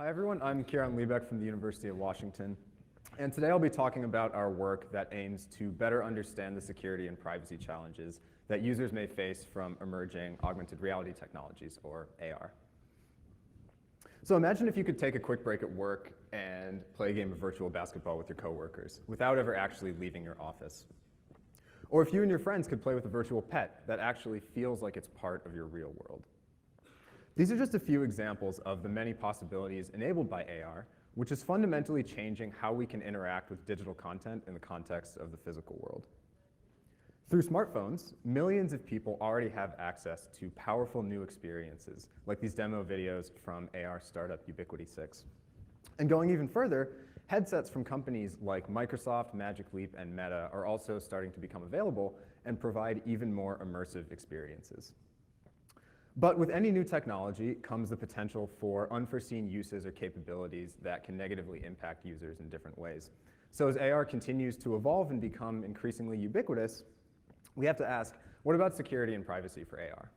Hi everyone, I'm Kieran Liebeck from the University of Washington, and today I'll be talking about our work that aims to better understand the security and privacy challenges that users may face from emerging augmented reality technologies, or AR. So imagine if you could take a quick break at work and play a game of virtual basketball with your coworkers without ever actually leaving your office. Or if you and your friends could play with a virtual pet that actually feels like it's part of your real world. These are just a few examples of the many possibilities enabled by AR, which is fundamentally changing how we can interact with digital content in the context of the physical world. Through smartphones, millions of people already have access to powerful new experiences, like these demo videos from AR startup Ubiquity 6. And going even further, headsets from companies like Microsoft, Magic Leap, and Meta are also starting to become available and provide even more immersive experiences. But with any new technology comes the potential for unforeseen uses or capabilities that can negatively impact users in different ways. So as AR continues to evolve and become increasingly ubiquitous, we have to ask, what about security and privacy for AR?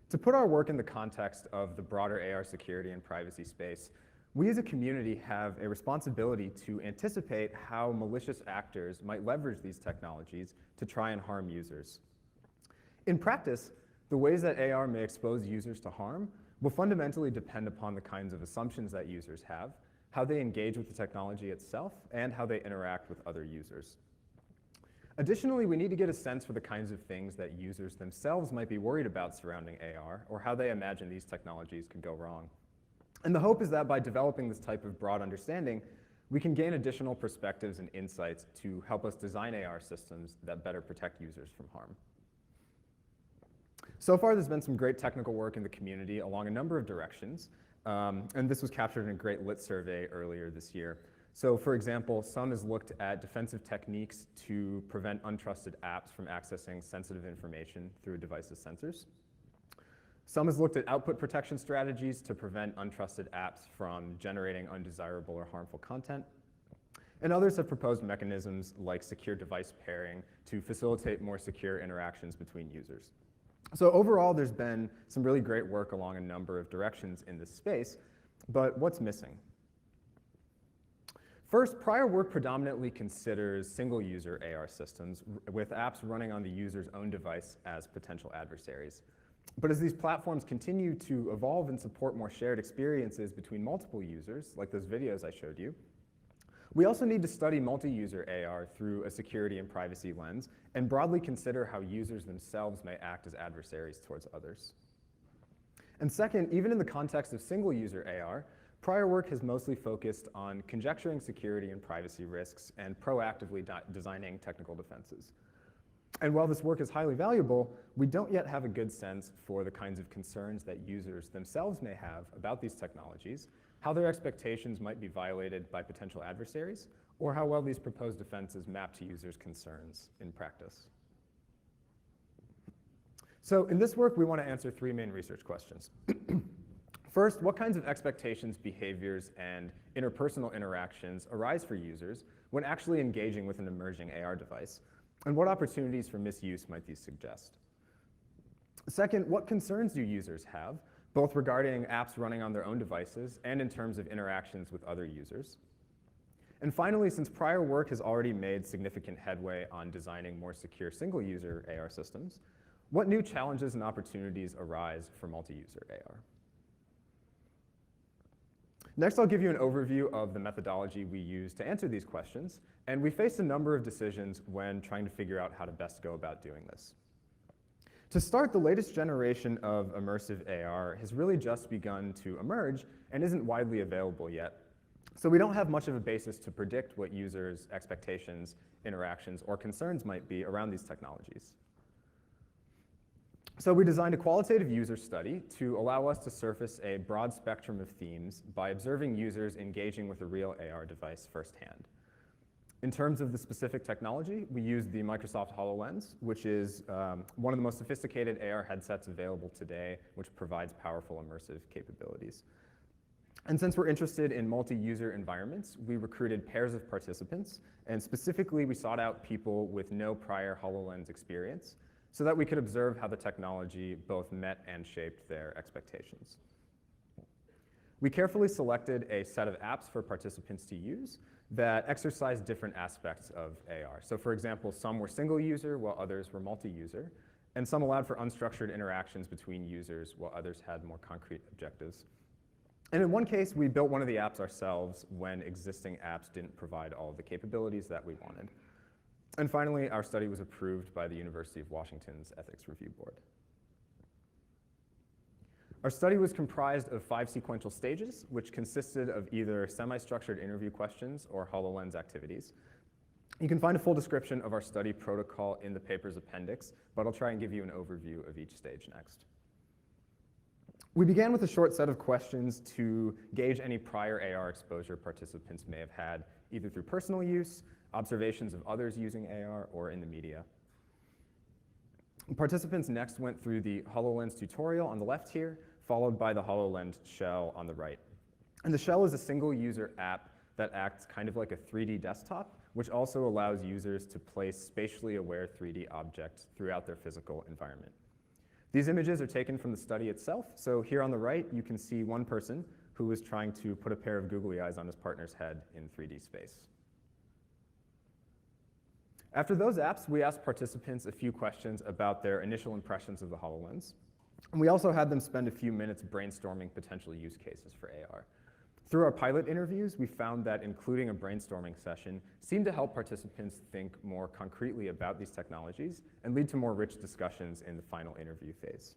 To put our work in the context of the broader AR security and privacy space, we as a community have a responsibility to anticipate how malicious actors might leverage these technologies to try and harm users. In practice, the ways that AR may expose users to harm will fundamentally depend upon the kinds of assumptions that users have, how they engage with the technology itself, and how they interact with other users. Additionally, we need to get a sense for the kinds of things that users themselves might be worried about surrounding AR, or how they imagine these technologies could go wrong. And the hope is that by developing this type of broad understanding, we can gain additional perspectives and insights to help us design AR systems that better protect users from harm. So far, there's been some great technical work in the community along a number of directions, and this was captured in a great lit survey earlier this year. So for example, some has looked at defensive techniques to prevent untrusted apps from accessing sensitive information through a device's sensors. Some has looked at output protection strategies to prevent untrusted apps from generating undesirable or harmful content. And others have proposed mechanisms like secure device pairing to facilitate more secure interactions between users. So overall, there's been some really great work along a number of directions in this space, but what's missing? First, prior work predominantly considers single-user AR systems with apps running on the user's own device as potential adversaries. But as these platforms continue to evolve and support more shared experiences between multiple users, like those videos I showed you, we also need to study multi-user AR through a security and privacy lens and broadly consider how users themselves may act as adversaries towards others. And second, even in the context of single-user AR, prior work has mostly focused on conjecturing security and privacy risks and proactively designing technical defenses. And while this work is highly valuable, we don't yet have a good sense for the kinds of concerns that users themselves may have about these technologies, how their expectations might be violated by potential adversaries, or how well these proposed defenses map to users' concerns in practice. So in this work, we want to answer three main research questions. First, what kinds of expectations, behaviors, and interpersonal interactions arise for users when actually engaging with an emerging AR device? And what opportunities for misuse might these suggest? Second, what concerns do users have, both regarding apps running on their own devices and in terms of interactions with other users? And finally, since prior work has already made significant headway on designing more secure single-user AR systems, what new challenges and opportunities arise for multi-user AR? Next, I'll give you an overview of the methodology we use to answer these questions, and we faced a number of decisions when trying to figure out how to best go about doing this. To start, the latest generation of immersive AR has really just begun to emerge and isn't widely available yet. So we don't have much of a basis to predict what users' expectations, interactions, or concerns might be around these technologies. So we designed a qualitative user study to allow us to surface a broad spectrum of themes by observing users engaging with a real AR device firsthand. In terms of the specific technology, we used the Microsoft HoloLens, which is one of the most sophisticated AR headsets available today, which provides powerful immersive capabilities. And since we're interested in multi-user environments, we recruited pairs of participants, and specifically we sought out people with no prior HoloLens experience so that we could observe how the technology both met and shaped their expectations. We carefully selected a set of apps for participants to use that exercise different aspects of AR. So for example, some were single user while others were multi-user, and some allowed for unstructured interactions between users while others had more concrete objectives. And in one case, we built one of the apps ourselves when existing apps didn't provide all of the capabilities that we wanted. And finally, our study was approved by the University of Washington's Ethics Review Board. Our study was comprised of 5 sequential stages, which consisted of either semi-structured interview questions or HoloLens activities. You can find a full description of our study protocol in the paper's appendix, but I'll try and give you an overview of each stage next. We began with a short set of questions to gauge any prior AR exposure participants may have had, either through personal use, observations of others using AR, or in the media. Participants next went through the HoloLens tutorial on the left here, followed by the HoloLens shell on the right. And the shell is a single-user app that acts kind of like a 3D desktop, which also allows users to place spatially aware 3D objects throughout their physical environment. These images are taken from the study itself. So here on the right, you can see one person who was trying to put a pair of googly eyes on his partner's head in 3D space. After those apps, we asked participants a few questions about their initial impressions of the HoloLens. And we also had them spend a few minutes brainstorming potential use cases for AR. Through our pilot interviews, we found that including a brainstorming session seemed to help participants think more concretely about these technologies and lead to more rich discussions in the final interview phase.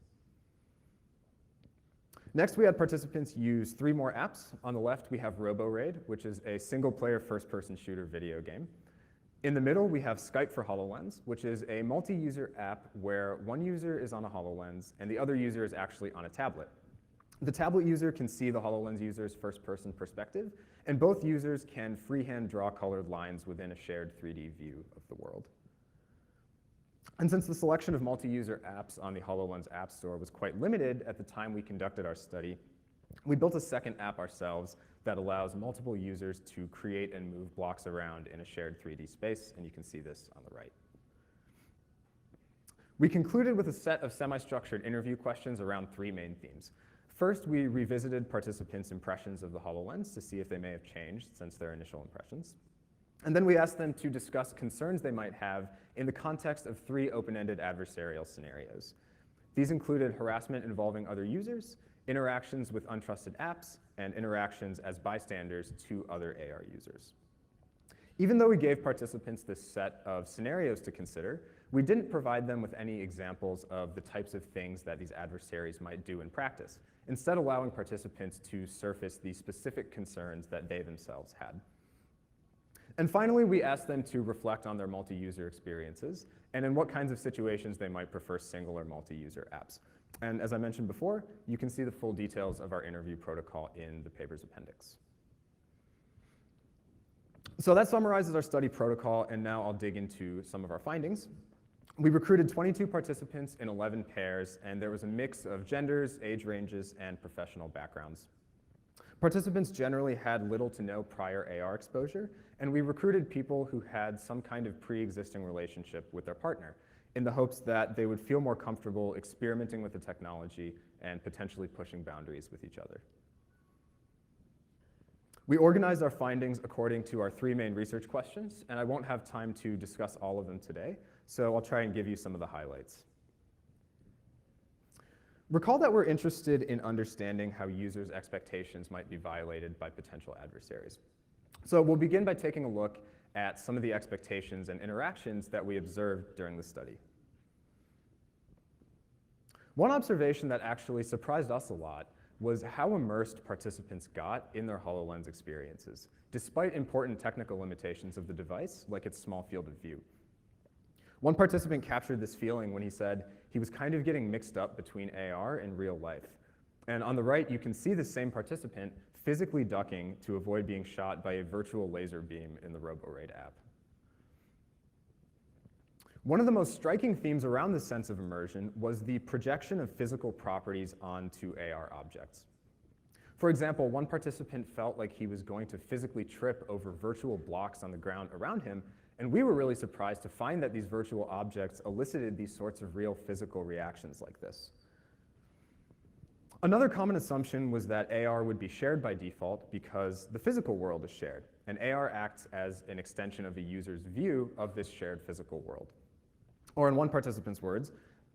Next, we had participants use 3 more apps. On the left, we have RoboRaid, which is a single-player first-person shooter video game. In the middle, we have Skype for HoloLens, which is a multi-user app where one user is on a HoloLens and the other user is actually on a tablet. The tablet user can see the HoloLens user's first-person perspective, and both users can freehand draw colored lines within a shared 3D view of the world. And since the selection of multi-user apps on the HoloLens App Store was quite limited at the time we conducted our study, we built a second app ourselves that allows multiple users to create and move blocks around in a shared 3D space, and you can see this on the right. We concluded with a set of semi-structured interview questions around 3 main themes. First, we revisited participants' impressions of the HoloLens to see if they may have changed since their initial impressions. And then we asked them to discuss concerns they might have in the context of 3 open-ended adversarial scenarios. These included harassment involving other users, interactions with untrusted apps, and interactions as bystanders to other AR users. Even though we gave participants this set of scenarios to consider, we didn't provide them with any examples of the types of things that these adversaries might do in practice, instead allowing participants to surface the specific concerns that they themselves had. And finally, we asked them to reflect on their multi-user experiences and in what kinds of situations they might prefer single or multi-user apps. And as I mentioned before, you can see the full details of our interview protocol in the paper's appendix. So that summarizes our study protocol, and now I'll dig into some of our findings. We recruited 22 participants in 11 pairs, and there was a mix of genders, age ranges, and professional backgrounds. Participants generally had little to no prior AR exposure, and we recruited people who had some kind of pre-existing relationship with their partner in the hopes that they would feel more comfortable experimenting with the technology and potentially pushing boundaries with each other. We organized our findings according to our 3 main research questions, and I won't have time to discuss all of them today, so I'll try and give you some of the highlights. Recall that we're interested in understanding how users' expectations might be violated by potential adversaries. So we'll begin by taking a look at some of the expectations and interactions that we observed during the study. One observation that actually surprised us a lot was how immersed participants got in their HoloLens experiences, despite important technical limitations of the device, like its small field of view. One participant captured this feeling when he said he was kind of getting mixed up between AR and real life. And on the right, you can see the same participant physically ducking to avoid being shot by a virtual laser beam in the RoboRaid app. One of the most striking themes around this sense of immersion was the projection of physical properties onto AR objects. For example, one participant felt like he was going to physically trip over virtual blocks on the ground around him, and we were really surprised to find that these virtual objects elicited these sorts of real physical reactions like this. Another common assumption was that AR would be shared by default because the physical world is shared, and AR acts as an extension of the user's view of this shared physical world. Or in one participant's words,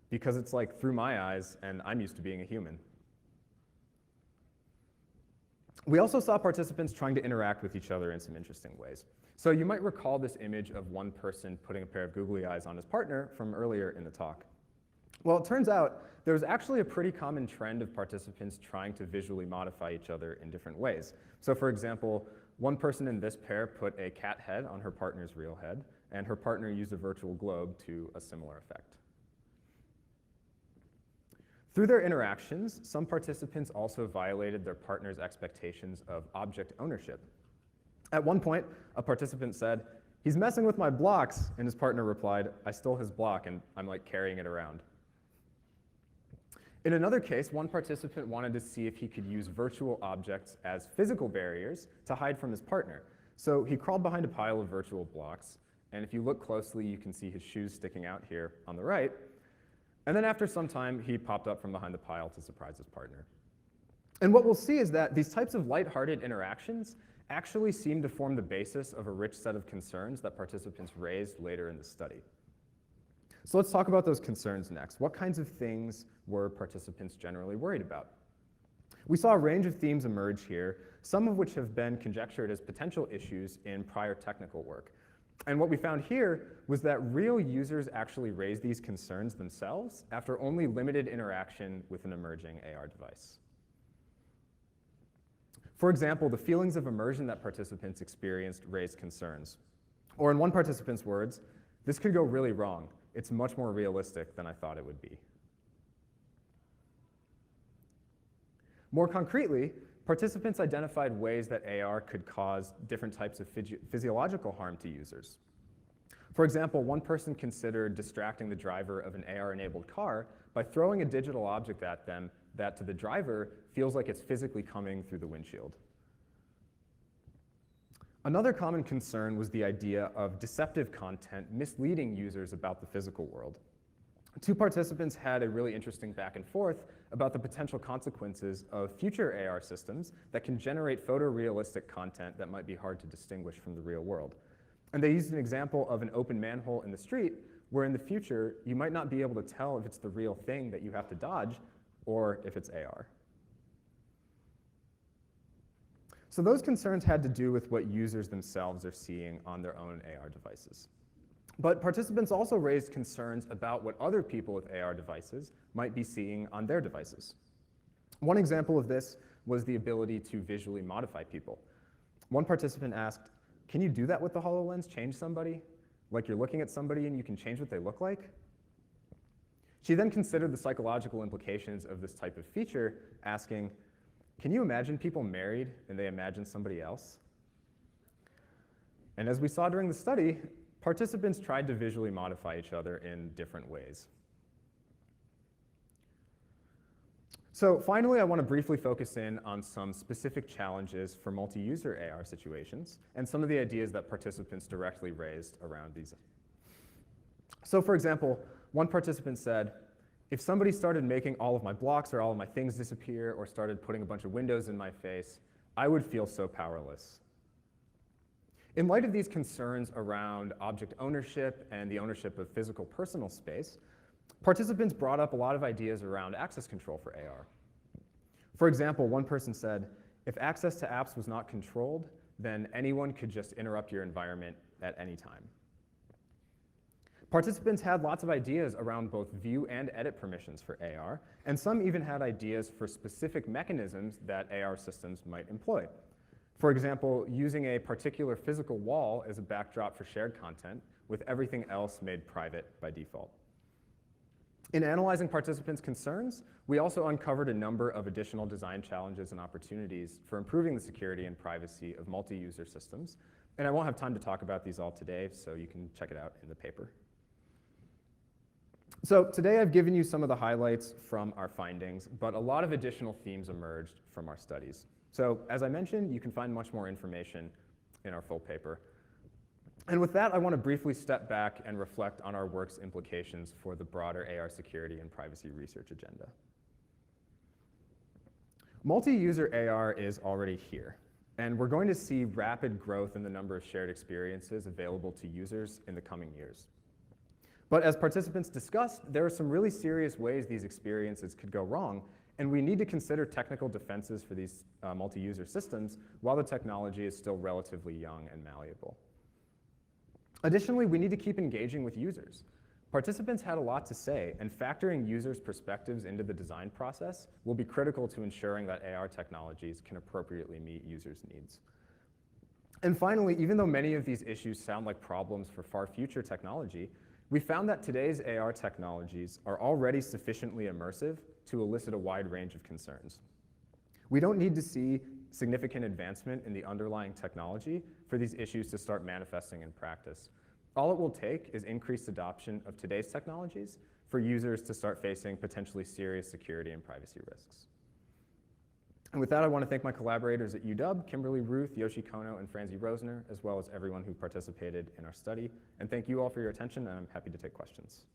because it's like through my eyes and I'm used to being a human. We also saw participants trying to interact with each other in some interesting ways. So you might recall this image of one person putting a pair of googly eyes on his partner from earlier in the talk. Well, it turns out there was actually a pretty common trend of participants trying to visually modify each other in different ways. So for example, one person in this pair put a cat head on her partner's real head, and her partner used a virtual globe to a similar effect. Through their interactions, some participants also violated their partner's expectations of object ownership. At one point, a participant said, "He's messing with my blocks," and his partner replied, "I stole his block and I'm like carrying it around." In another case, one participant wanted to see if he could use virtual objects as physical barriers to hide from his partner. So he crawled behind a pile of virtual blocks, and if you look closely, you can see his shoes sticking out here on the right. And then after some time, he popped up from behind the pile to surprise his partner. And what we'll see is that these types of lighthearted interactions actually seem to form the basis of a rich set of concerns that participants raised later in the study. So let's talk about those concerns next. What kinds of things were participants generally worried about? We saw a range of themes emerge here, some of which have been conjectured as potential issues in prior technical work. And what we found here was that real users actually raised these concerns themselves after only limited interaction with an emerging AR device. For example, the feelings of immersion that participants experienced raised concerns. Or in one participant's words, "This could go really wrong. It's much more realistic than I thought it would be." More concretely, participants identified ways that AR could cause different types of physiological harm to users. For example, one person considered distracting the driver of an AR-enabled car by throwing a digital object at them that to the driver feels like it's physically coming through the windshield. Another common concern was the idea of deceptive content misleading users about the physical world. Two participants had a really interesting back and forth about the potential consequences of future AR systems that can generate photorealistic content that might be hard to distinguish from the real world. And they used an example of an open manhole in the street where in the future you might not be able to tell if it's the real thing that you have to dodge or if it's AR. So those concerns had to do with what users themselves are seeing on their own AR devices. But participants also raised concerns about what other people with AR devices might be seeing on their devices. One example of this was the ability to visually modify people. One participant asked, "Can you do that with the HoloLens, change somebody? Like you're looking at somebody and you can change what they look like?" She then considered the psychological implications of this type of feature, asking, "Can you imagine people married and they imagine somebody else?" And as we saw during the study, participants tried to visually modify each other in different ways. So finally, I want to briefly focus in on some specific challenges for multi-user AR situations and some of the ideas that participants directly raised around these. So for example, one participant said, "If somebody started making all of my blocks or all of my things disappear or started putting a bunch of windows in my face, I would feel so powerless." In light of these concerns around object ownership and the ownership of physical personal space, participants brought up a lot of ideas around access control for AR. For example, one person said, "If access to apps was not controlled, then anyone could just interrupt your environment at any time." Participants had lots of ideas around both view and edit permissions for AR, and some even had ideas for specific mechanisms that AR systems might employ. For example, using a particular physical wall as a backdrop for shared content, with everything else made private by default. In analyzing participants' concerns, we also uncovered a number of additional design challenges and opportunities for improving the security and privacy of multi-user systems. And I won't have time to talk about these all today, so you can check it out in the paper. So today I've given you some of the highlights from our findings, but a lot of additional themes emerged from our studies. So as I mentioned, you can find much more information in our full paper. And with that, I want to briefly step back and reflect on our work's implications for the broader AR security and privacy research agenda. Multi-user AR is already here, and we're going to see rapid growth in the number of shared experiences available to users in the coming years. But as participants discussed, there are some really serious ways these experiences could go wrong, and we need to consider technical defenses for these multi-user systems while the technology is still relatively young and malleable. Additionally, we need to keep engaging with users. Participants had a lot to say, and factoring users' perspectives into the design process will be critical to ensuring that AR technologies can appropriately meet users' needs. And finally, even though many of these issues sound like problems for far future technology, we found that today's AR technologies are already sufficiently immersive to elicit a wide range of concerns. We don't need to see significant advancement in the underlying technology for these issues to start manifesting in practice. All it will take is increased adoption of today's technologies for users to start facing potentially serious security and privacy risks. And with that, I want to thank my collaborators at UW, Kimberly Ruth, Yoshi Kono, and Franzi Rosner, as well as everyone who participated in our study. And thank you all for your attention, and I'm happy to take questions.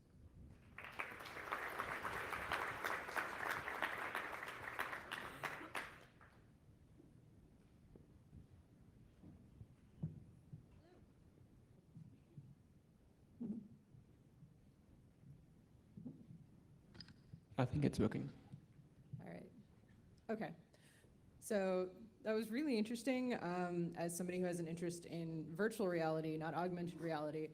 I think it's working. All right. Okay. So that was really interesting. As somebody who has an interest in virtual reality, not augmented reality,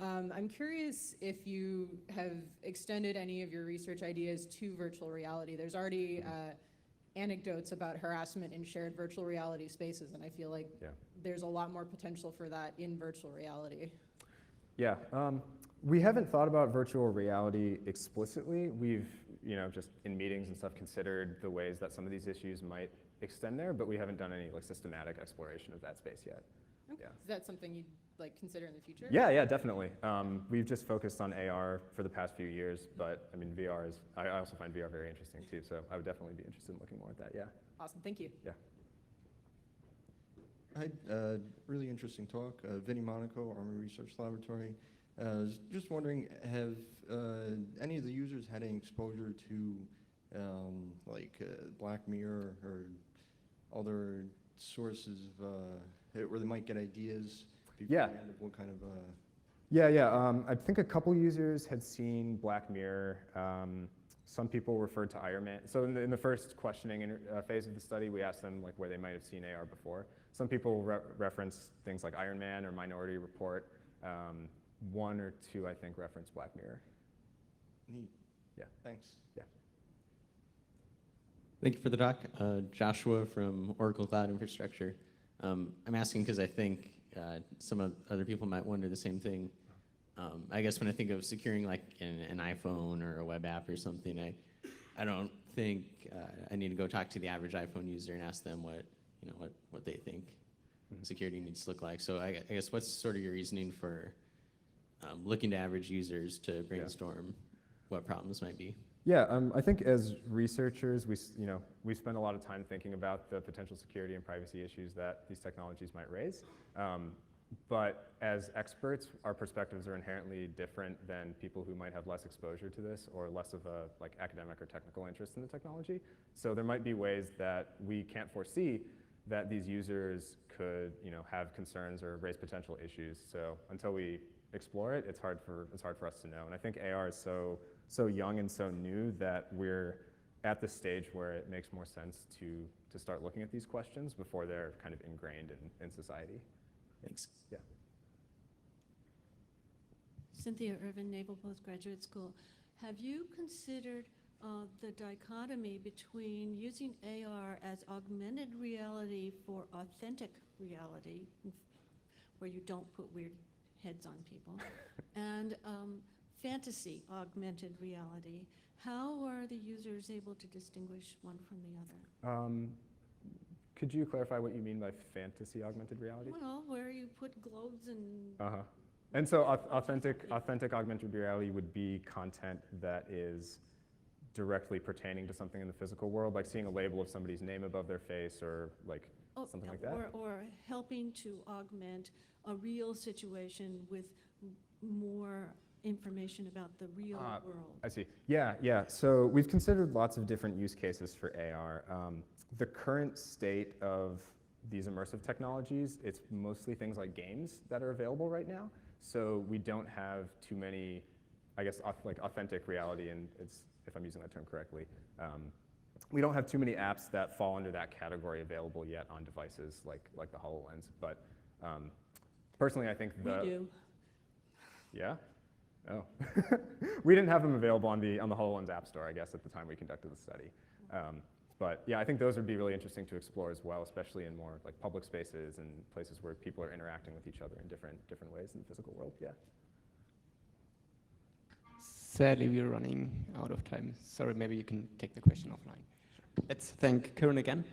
I'm curious if you have extended any of your research ideas to virtual reality. There's already anecdotes about harassment in shared virtual reality spaces, and I feel like there's a lot more potential for that in virtual reality. Yeah. We haven't thought about virtual reality explicitly. We've, just in meetings and stuff, considered the ways that some of these issues might extend there, but we haven't done any systematic exploration of that space yet. Okay. Yeah. Is that something you'd consider in the future? Yeah, definitely. We've just focused on AR for the past few years, but I mean, VR is, I also find VR very interesting too, so I would definitely be interested in looking more at that, yeah. Awesome, thank you. Yeah. Hi, really interesting talk. Vinny Monaco, Army Research Laboratory. Just wondering, have any of the users had any exposure to Black Mirror or other sources of, where they might get ideas beforehand of what kind of... I think a couple users had seen Black Mirror. Some people referred to Iron Man. So in the first questioning phase of the study, we asked them where they might have seen AR before. Some people reference things like Iron Man or Minority Report. One or two, I think, referenced Black Mirror. Neat. Yeah. Thanks. Yeah. Thank you for the talk. Joshua from Oracle Cloud Infrastructure. I'm asking because I think some other people might wonder the same thing. I guess when I think of securing an iPhone or a web app or something, I don't think I need to go talk to the average iPhone user and ask them what they think security needs to look like. So I guess what's sort of your reasoning for looking to average users to brainstorm what problems might be? Yeah, I think as researchers, we spend a lot of time thinking about the potential security and privacy issues that these technologies might raise. But as experts, our perspectives are inherently different than people who might have less exposure to this or less of a academic or technical interest in the technology. So there might be ways that we can't foresee that these users could have concerns or raise potential issues. So until we explore it, it's hard for us to know. And I think AR is so young and so new that we're at the stage where it makes more sense to start looking at these questions before they're kind of ingrained in society. Thanks. Yeah. Cynthia Irvin, Naval Postgraduate School. Have you considered the dichotomy between using AR as augmented reality for authentic reality, where you don't put weird heads on people, and fantasy augmented reality? How are the users able to distinguish one from the other? Could you clarify what you mean by fantasy augmented reality? Well, where you put globes and... And so authentic augmented reality would be content that is directly pertaining to something in the physical world, like seeing a label of somebody's name above their face or something like that? Or helping to augment a real situation with more information about the real world? I see. Yeah. So we've considered lots of different use cases for AR. The current state of these immersive technologies, it's mostly things like games that are available right now. So we don't have too many, I guess, like authentic reality, and it's, if I'm using that term correctly, we don't have too many apps that fall under that category available yet on devices like the HoloLens. But personally, I think We do. Yeah? Oh. We didn't have them available on the HoloLens App Store, I guess, at the time we conducted the study. But yeah, I think those would be really interesting to explore as well, especially in more like public spaces and places where people are interacting with each other in different ways in the physical world. Yeah. Sadly, we're running out of time. Sorry, maybe you can take the question offline. Let's thank Karen again.